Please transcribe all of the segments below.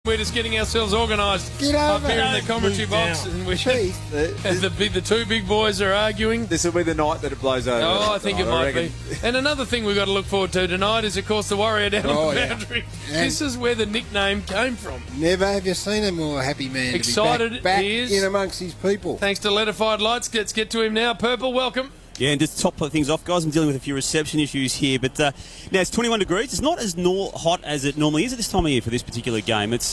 We're just getting ourselves organised up here in the commentary box. And the two big boys are arguing. This will be the night that it blows over. Oh, I think it might be. And another thing we've got to look forward to tonight is, of course, the Warrior down on the boundary. Yeah. This is where the nickname came from. Never have you seen a more happy man. Excited back he is. In amongst his people. Thanks to Letterfied Lights. Let's get to him now. Purple, welcome. Yeah, and just top things off, guys. I'm dealing with a few reception issues here, but now it's 21 degrees. It's not as hot as it normally is at this time of year for this particular game. It's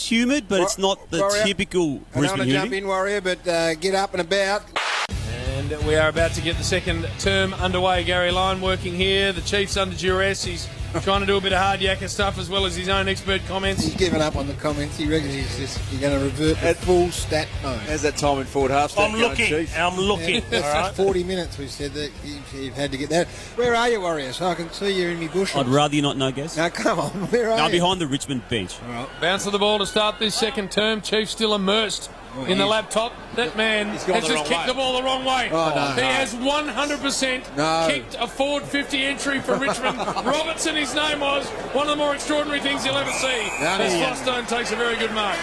humid, but it's not the typical Brisbane humidity. I don't want to jump in, Warrior, but get up and about. And we are about to get the second term underway. Gary Lyon working here. The Chief's under duress. He's trying to do a bit of hard yakka stuff as well as his own expert comments. He's given up on the comments. He reckons he's going to revert at full stat mode. How's that time in forward half stat I'm looking. Yeah, all right. 40 minutes we said that you've had to get that. Where are you, Warrior? So I can see you in me bush. I'd rather you not know, Gaz. No, come on. Where are you? I'm behind the Richmond bench. All right. Bounce of the ball to start this second term. Chiefs still immersed in the laptop. That man has just kicked the ball the wrong way. Oh, no. He has 100% kicked a forward 50 entry for Richmond. Robertson, his name was. One of the more extraordinary things you'll ever see. This Flostone takes a very good mark.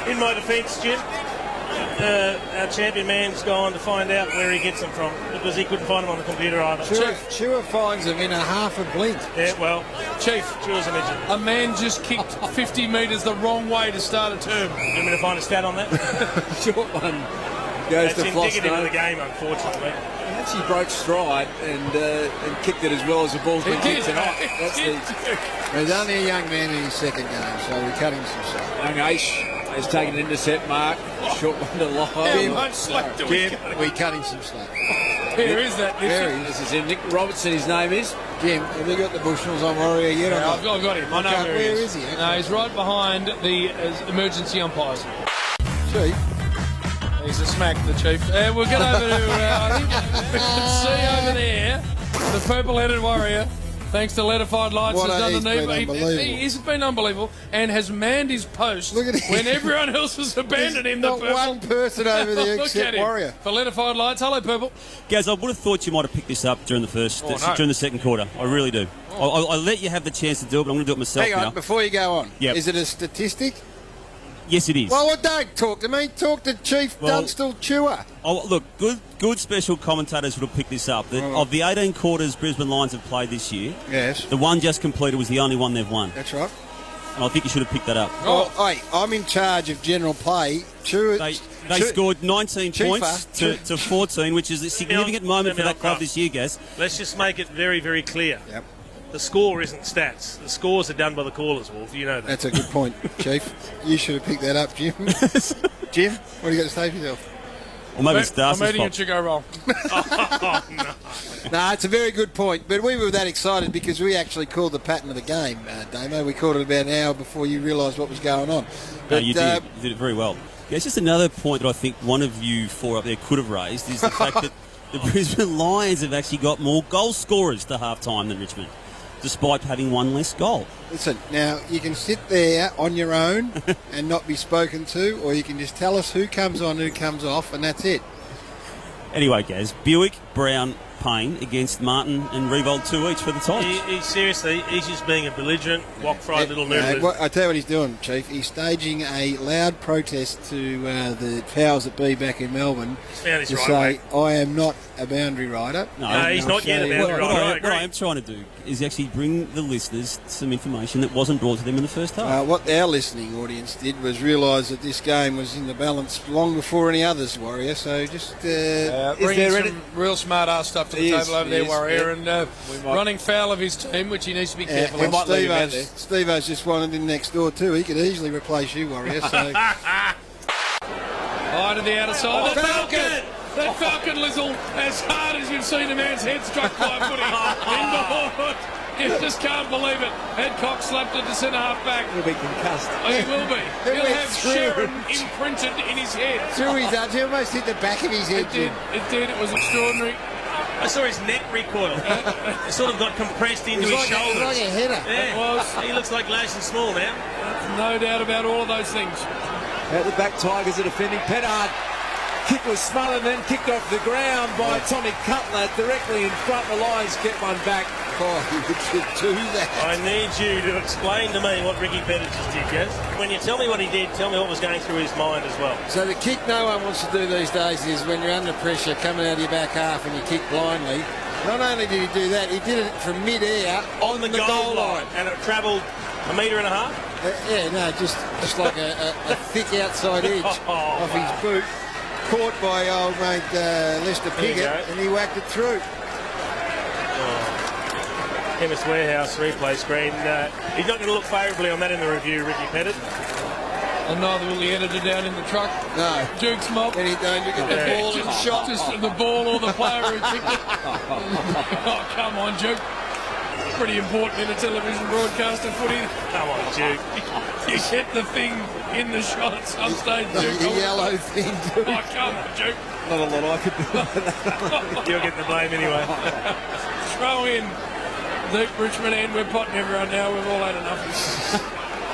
In my defence, Jim, our champion man's gone to find out where he gets them from because he couldn't find them on the computer either. Chua finds them in a half a blink. Yeah, well, Chief, Chua's a midget. a man just kicked 50 metres the wrong way to start a term. You want me to find a stat on that? Short one goes That's to indicative Flostone. of the game, unfortunately. He actually broke stride and kicked it as well as the ball's been kicked tonight. He's only a young man in his second game, so we cut him some slack. Young Ace has taken an intercept mark. Short one to line. How much slack do we Jim, we cut him some slack. Here is that. This is Nick Robertson, his name is. Jim, have you got the Bushnells on Warrior yet? Yeah, I've got him. I know where he is. Where is he? No, he's right behind the emergency umpires. Chief. He's a smack, the Chief. We'll get over to, I think we can see over there, the purple-headed Warrior. Thanks to Letterfied Lights, has done the knee. He's been unbelievable and has manned his post when everyone else has abandoned him. Not one person over there except Warrior. For Letterfied Lights, hello, Purple. Gaz, I would have thought you might have picked this up during the during the second quarter. I really do. I'll let you have the chance to do it, but I'm going to do it myself now. Hang on, before you go on. Yep. Is it a statistic? Yes, it is. Well, don't talk to me. Talk to Chief Dunstall Chua. Oh, look, good special commentators would have picked this up. Of the 18 quarters Brisbane Lions have played this year, the one just completed was the only one they've won. That's right. And I think you should have picked that up. Oh, hey, I'm in charge of general play. Chua, they scored 19 points to 14, which is a significant moment for that club this year, Gaz. Let's just make it very, very clear. Yep. The score isn't stats. The scores are done by the callers, Wolf. You know that. That's a good point, Chief. You should have picked that up, Jim. Jim, what do you got to say for yourself? Well, maybe it's Darcy's I'm eating a Chico roll. Oh, no. No, it's a very good point. But we were that excited because we actually called the pattern of the game, Damo. We called it about an hour before you realised what was going on. But, no, you did. You did it very well. Yeah, it's just another point that I think one of you four up there could have raised is the fact that the Brisbane Lions have actually got more goal scorers to half-time than Richmond, despite having one less goal. Listen, now you can sit there on your own and not be spoken to, or you can just tell us who comes on, who comes off, and that's it. Anyway, Gaz, Buick, Brown, Payne against Martin and Revolt 2 each for the Tigers. Seriously, he's just being a belligerent, walk-fried little noodle. I tell you what he's doing, Chief. He's staging a loud protest to the powers that be back in Melbourne to say, I am not a boundary rider. No, he's not yet a boundary rider. What I am trying to do is actually bring the listeners some information that wasn't brought to them in the first half. What our listening audience did was realise that this game was in the balance long before any others, Warrior. So just bringing some real smart-ass stuff to the table over there, Warrior, and running foul of his team, which he needs to be careful of. Steve-O's just wanted in next door too. He could easily replace you, Warrior. So. High to the outer side. The Falcon! That Falcon, Lizzle, as hard as you've seen a man's head struck by a footy. Inboard. You just can't believe it. Adcock slapped it to centre-half back. He'll be concussed. Oh, he will be. He'll have Sharon imprinted in his head. Through his arms. He almost hit the back of his head. It did. It was extraordinary. I saw his neck recoil. It sort of got compressed into his shoulders. Like a header. Yeah. It was. He looks like Larson Small now. No doubt about all of those things. At the back, Tigers are defending. Pettard. Kick was smothered, then kicked off the ground by Tommy Cutler directly in front. The Lions get one back. to do that. I need you to explain to me what Ricky Pettit just did, Gaz. When you tell me what he did, tell me what was going through his mind as well. So the kick no one wants to do these days is when you're under pressure coming out of your back half and you kick blindly. Not only did he do that, he did it from mid-air on the goal line. And it travelled 1.5 metres? Just like a thick outside edge off his boot. Caught by old mate Lester Piggott, and he whacked it through. Chemist Warehouse replay screen. He's not going to look favourably on that in the review, Ricky Pettit. And neither will the editor down in the truck. No. Duke's mob. And he don't look at the ball and shot. Just the ball or the player who kicked it. Oh, come on, Duke. Pretty important in a television broadcast of footy. Come on, Duke. You hit the thing in the shot at some stage, Duke. The yellow thing, Duke. Oh, come on, Duke. Not a lot I could do. You're getting the blame anyway. Throw in the Richmond end. We're potting everyone now. We've all had enough.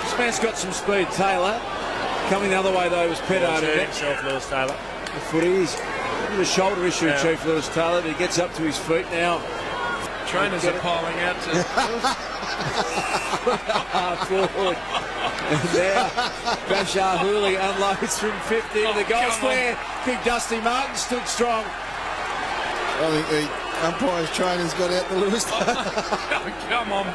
This man's got some speed. Taylor coming the other way though was Petto. Himself, Lewis Taylor. The footy is a shoulder issue, Chief Lewis Taylor, but he gets up to his feet now. Trainers are piling out to forward. And now Bashar Hooley unloads from 50 to the goal square. Big Dusty Martin stood strong. I think the umpire's trainers got out the Lewis. Come on.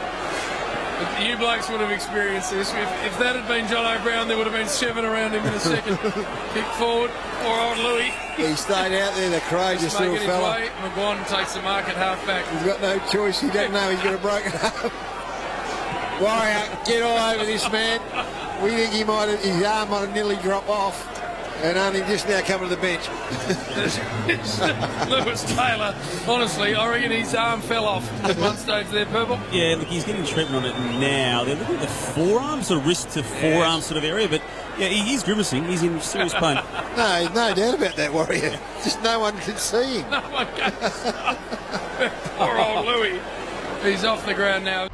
You blokes would have experienced this. If that had been John O'Brien, there would have been 7 around him in a second. Kick forward. Poor old Louis. He stayed out there, the courageous little fella. McGuan takes the mark at half back. He's got no choice. He doesn't know he's going to break it up. Warrior, get all over this man. We think his arm might have nearly dropped off. And only just now coming to the bench. Lewis Taylor, honestly, I reckon his arm fell off at one stage there, Purple. Yeah, look, he's getting treatment on it now. They're looking at the forearm, sort of wrist to forearm sort of area, but yeah, he's grimacing. He's in serious pain. No doubt about that, Warrior. Just no one can see him. No one can see. Poor old Louis. He's off the ground now.